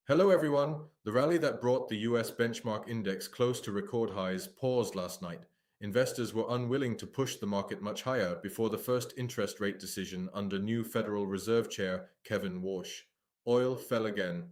Hello, everyone. The rally that brought the US benchmark index close to record highs paused last night. Investors were unwilling to push the market much higher before the first interest rate decision under new Federal Reserve Chair Kevin Warsh. Oil fell again.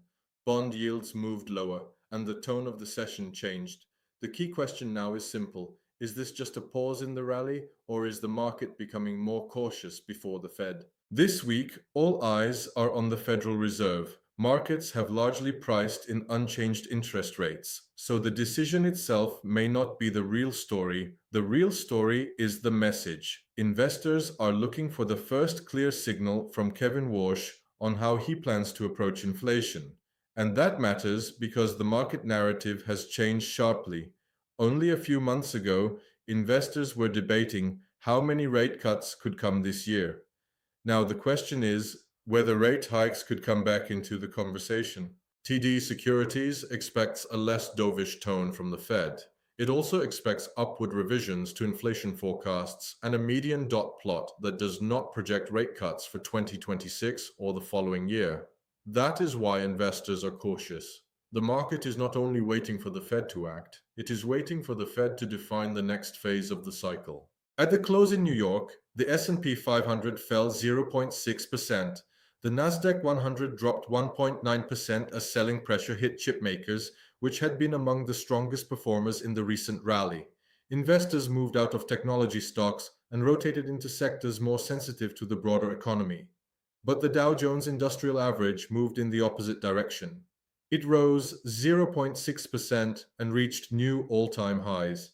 Bond yields moved lower, and the tone of the session changed. The key question now is simple. Is this just a pause in the rally, or is the market becoming more cautious before the Fed? This week, all eyes are on the Federal Reserve. Markets have largely priced in unchanged interest rates, so the decision itself may not be the real story. The real story is the message. Investors are looking for the first clear signal from Kevin Warsh on how he plans to approach inflation. And that matters because the market narrative has changed sharply. Only a few months ago, investors were debating how many rate cuts could come this year. Now, the question is whether rate hikes could come back into the conversation. TD Securities expects a less dovish tone from the Fed. It also expects upward revisions to inflation forecasts and a median dot plot that does not project rate cuts for 2026 or the following year. That is why investors are cautious. The market is not only waiting for the Fed to act, it is waiting for the Fed to define the next phase of the cycle. At the close in New York, the S&P 500 fell 0.6%. The Nasdaq 100 dropped 1.9% as selling pressure hit chipmakers, which had been among the strongest performers in the recent rally. Investors moved out of technology stocks and rotated into sectors more sensitive to the broader economy. But the Dow Jones Industrial Average moved in the opposite direction. It rose 0.6% and reached new all-time highs.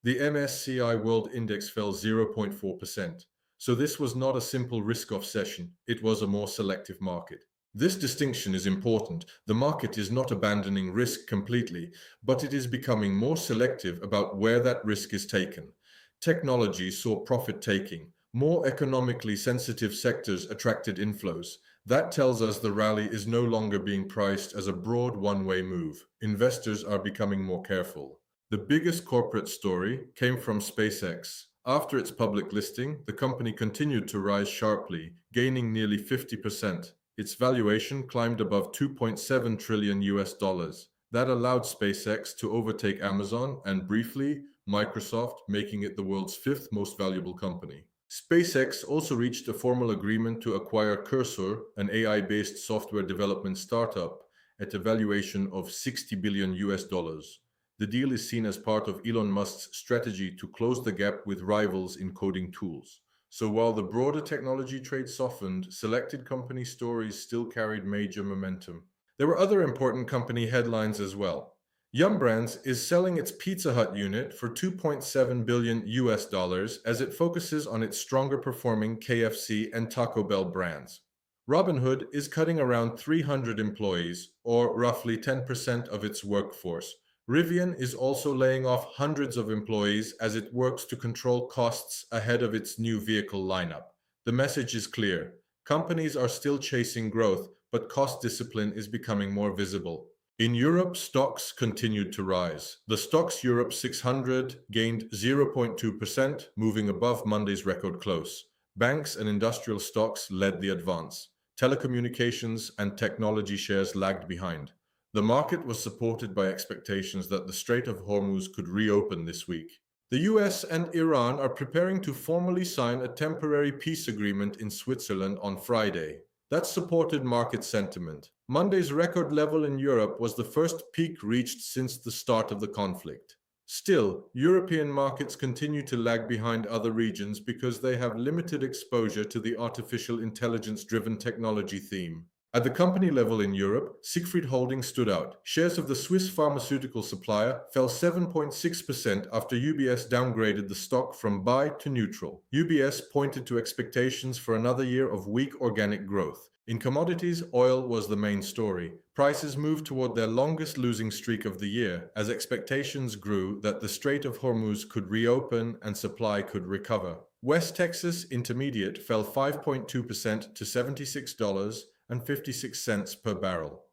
The MSCI World Index fell 0.4%. So this was not a simple risk-off session, it was a more selective market. This distinction is important. The market is not abandoning risk completely, but it is becoming more selective about where that risk is taken. Technology saw profit-taking. More economically sensitive sectors attracted inflows. That tells us the rally is no longer being priced as a broad one-way move. Investors are becoming more careful. The biggest corporate story came from SpaceX. After its public listing, the company continued to rise sharply, gaining nearly 50%. Its valuation climbed above 2.7 trillion US dollars. That allowed SpaceX to overtake Amazon and briefly Microsoft, making it the world's fifth most valuable company. SpaceX also reached a formal agreement to acquire Cursor, an AI-based software development startup, at a valuation of 60 billion US dollars. The deal is seen as part of Elon Musk's strategy to close the gap with rivals in coding tools. So while the broader technology trade softened, selected company stories still carried major momentum. There were other important company headlines as well. Yum Brands is selling its Pizza Hut unit for 2.7 billion US dollars as it focuses on its stronger performing KFC and Taco Bell brands. Robinhood is cutting around 300 employees, or roughly 10% of its workforce. Rivian is also laying off hundreds of employees as it works to control costs ahead of its new vehicle lineup. The message is clear. Companies are still chasing growth, but cost discipline is becoming more visible. In Europe, stocks continued to rise. The Stoxx Europe 600 gained 0.2%, moving above Monday's record close. Banks and industrial stocks led the advance. Telecommunications and technology shares lagged behind. The market was supported by expectations that the Strait of Hormuz could reopen this week. The US and Iran are preparing to formally sign a temporary peace agreement in Switzerland on Friday. That supported market sentiment. Monday's record level in Europe was the first peak reached since the start of the conflict. Still, European markets continue to lag behind other regions because they have limited exposure to the artificial intelligence-driven technology theme. At the company level in Europe, Siegfried Holding stood out. Shares of the Swiss pharmaceutical supplier fell 7.6% after UBS downgraded the stock from buy to neutral. UBS pointed to expectations for another year of weak organic growth. In commodities, oil was the main story. Prices moved toward their longest losing streak of the year as expectations grew that the Strait of Hormuz could reopen and supply could recover. West Texas Intermediate fell 5.2% to $76.56 per barrel.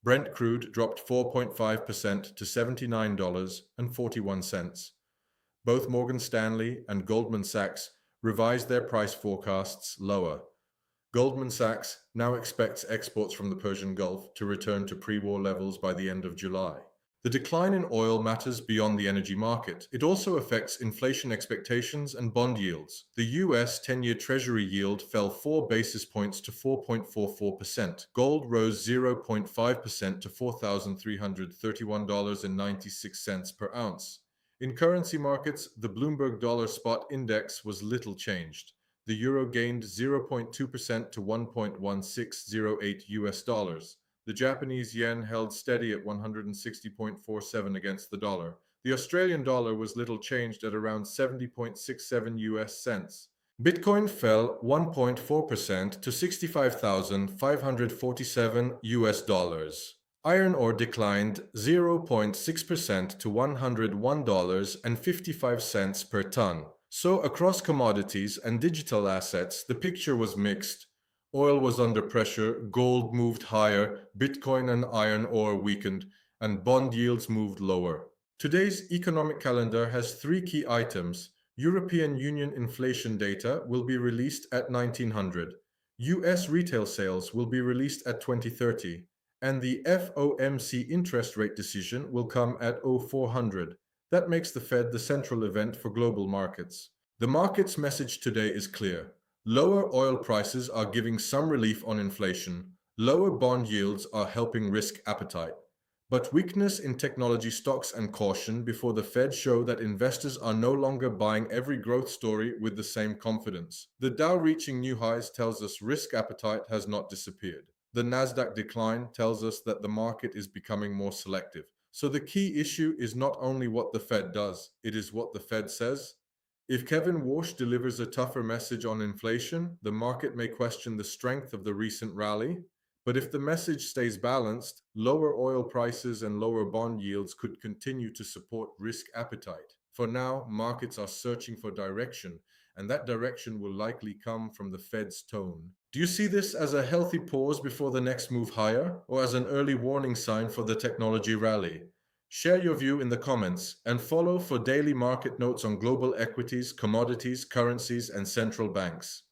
Brent crude dropped 4.5% to $79.41. Both Morgan Stanley and Goldman Sachs revised their price forecasts lower. Goldman Sachs now expects exports from the Persian Gulf to return to pre-war levels by the end of July. The decline in oil matters beyond the energy market. It also affects inflation expectations and bond yields. The US 10-year Treasury yield fell 4 basis points to 4.44%. Gold rose 0.5% to $4,331.96 per ounce. In currency markets, the Bloomberg Dollar Spot Index was little changed. The euro gained 0.2% to 1.1608 US dollars. The Japanese yen held steady at 160.47 against the dollar. The Australian dollar was little changed at around 70.67 US cents. Bitcoin fell 1.4% to 65,547 US dollars. Iron ore declined 0.6% to $101.55 per ton. So across commodities and digital assets, the picture was mixed. Oil was under pressure, gold moved higher, Bitcoin and iron ore weakened, and bond yields moved lower. Today's economic calendar has 3 key items. European Union inflation data will be released at 1900. US retail sales will be released at 2030. And the FOMC interest rate decision will come at 0400. That makes the Fed the central event for global markets. The market's message today is clear. Lower oil prices are giving some relief on inflation. Lower bond yields are helping risk appetite. But weakness in technology stocks and caution before the Fed show that investors are no longer buying every growth story with the same confidence. The Dow reaching new highs tells us risk appetite has not disappeared. The Nasdaq decline tells us that the market is becoming more selective. So the key issue is not only what the Fed does, it is what the Fed says. If Kevin Warsh delivers a tougher message on inflation, the market may question the strength of the recent rally. But if the message stays balanced, lower oil prices and lower bond yields could continue to support risk appetite. For now, markets are searching for direction, and that direction will likely come from the Fed's tone. Do you see this as a healthy pause before the next move higher, or as an early warning sign for the technology rally? Share your view in the comments and follow for daily market notes on global equities, commodities, currencies, and central banks.